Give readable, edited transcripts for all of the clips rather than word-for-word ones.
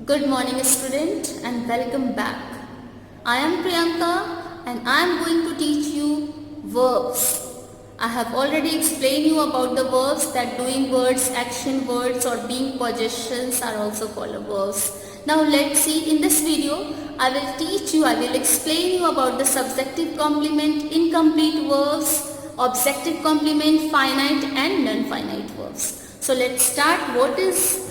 Good morning student and welcome back. I am Priyanka and I am going to teach you verbs. I have already explained you about the verbs that doing words, action words or being possessions are also called verbs. Now let's see, in this video I will explain you about the subjective complement, incomplete verbs, objective complement, finite and non-finite verbs. So let's start. What is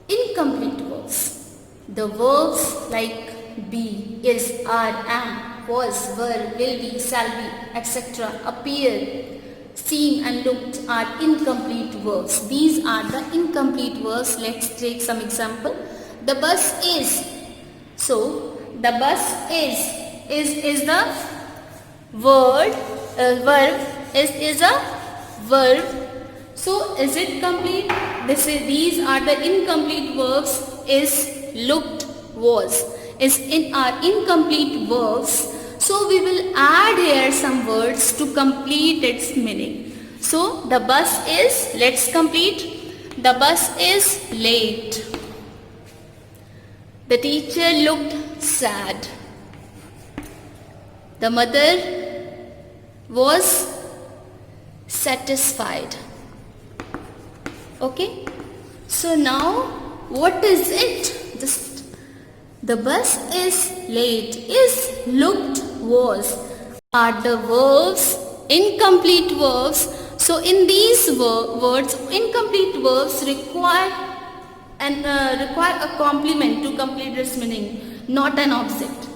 incomplete verbs? The verbs like be, is, are, am, was, were, will be, shall be, etc. appear, seem and looked are incomplete verbs. These are the incomplete verbs. Let's take some example. The bus is. So the bus is the word, verb, is a verb. So is it complete? These are the incomplete verbs. Is, looked, was is in our incomplete verbs. So we will add here some words to complete its meaning. So the bus is, let's complete. The bus is late. The teacher looked sad. The mother was satisfied. Okay, so now what is it? Just the bus is late, is, looked, was are the verbs, incomplete verbs. So in these words, incomplete verbs require a complement to complete its meaning, not an object.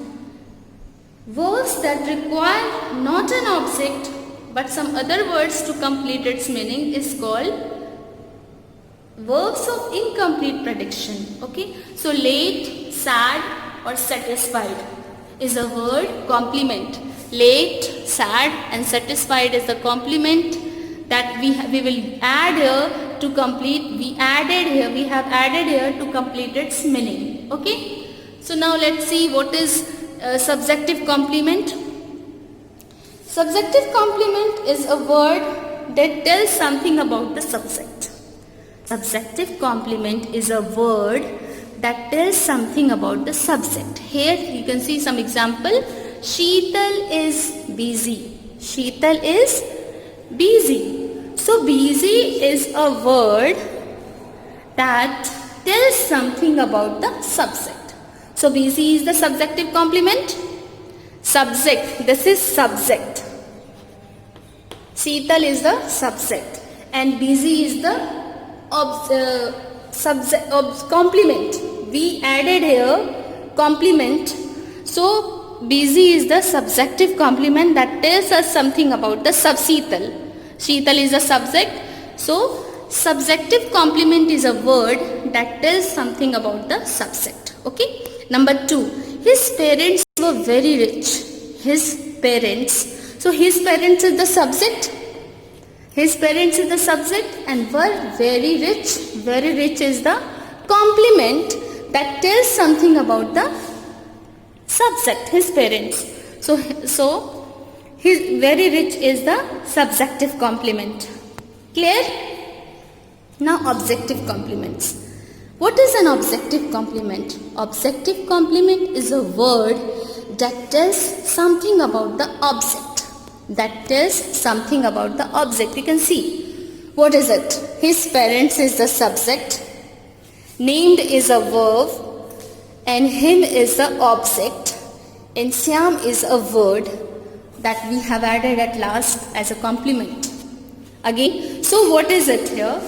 Verbs that require not an object but some other words to complete its meaning is called verbs of incomplete prediction. Okay, so late, sad or satisfied is a word complement. Late, sad and satisfied is the complement that we will add here to complete. We have added here to complete its meaning. Okay, so now let's see what is subjective complement. Subjective complement is a word that tells something about the subject. Subjective complement is a word that tells something about the subject. Here you can see some example. Sheetal is busy. Sheetal is busy. So busy is a word that tells something about the subject. So busy is the subjective complement. Subject, this is subject. Sheetal is the subject and busy is the complement. We added here complement. So busy is the subjective complement that tells us something about the Sheetal. Sheetal is a subject. So subjective complement is a word that tells something about the subject. Okay. Number 2. His parents were very rich. His parents. So his parents is the subject. His parents is the subject and were very rich. Very rich is the complement that tells something about the subject, his parents. So his very rich is the subjective complement. Clear? Now objective complements. What is an objective complement? Objective complement is a word that tells something about the object. That tells something about the object. You can see. What is it? His parents is the subject. Named is a verb. And him is the object. And Syam is a word that we have added at last as a complement. Again, so what is it here?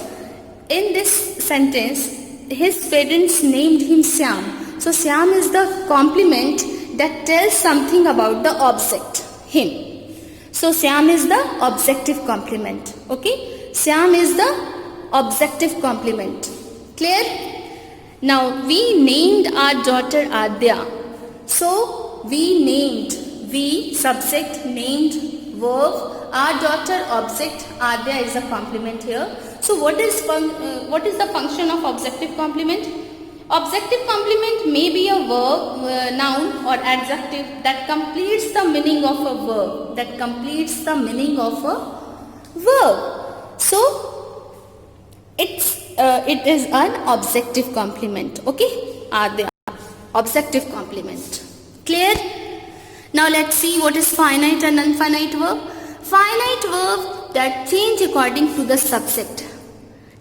In this sentence, his parents named him Syam. So Syam is the complement that tells something about the object, him. So Syam is the objective complement. Okay, Syam is the objective complement. Clear? Now we named our daughter Adya. So we subject, named, verb, our daughter, object, Adya is a complement here. So what is the function of objective complement? Objective complement may be a verb, noun or adjective that completes the meaning of a verb. So it's it is an objective complement. Okay, are they objective complement? Clear? Now let's see what is finite and infinite verb. Finite verb that change according to the subject.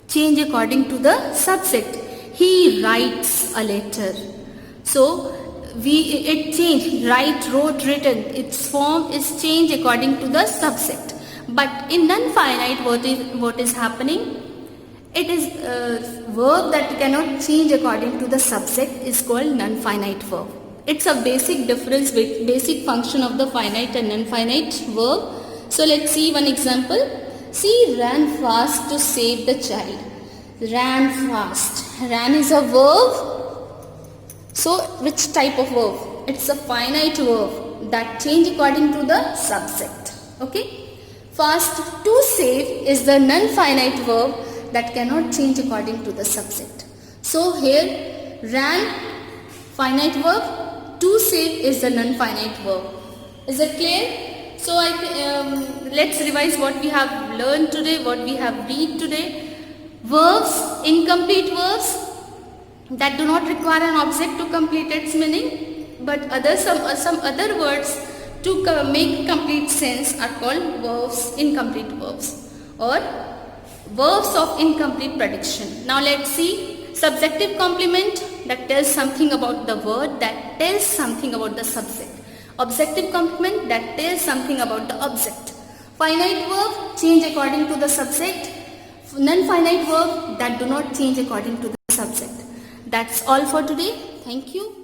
Change according to the subject. He writes a letter. So it changed. Write, wrote, written. Its form is changed according to the subject. But in non-finite, what is happening? It is a verb that cannot change according to the subject is called non-finite verb. It's a basic difference with basic function of the finite and non-finite verb. So let's see one example. She ran fast to save the child. Ran fast. Ran is a verb. So which type of verb? It's a finite verb that change according to the subject. Okay. Fast to save is the non-finite verb that cannot change according to the subject. So here ran finite verb, to save is the non-finite verb. Is it clear? So let's revise what we have learned today, what we have read today. Verbs, incomplete verbs that do not require an object to complete its meaning, but some other words to make complete sense are called verbs, incomplete verbs, or verbs of incomplete prediction. Now let's see subjective complement that tells something about the word, that tells something about the subject. Objective complement that tells something about the object. Finite verb change according to the subject. Non-finite verb that do not change according to the subject. That's all for today. Thank you.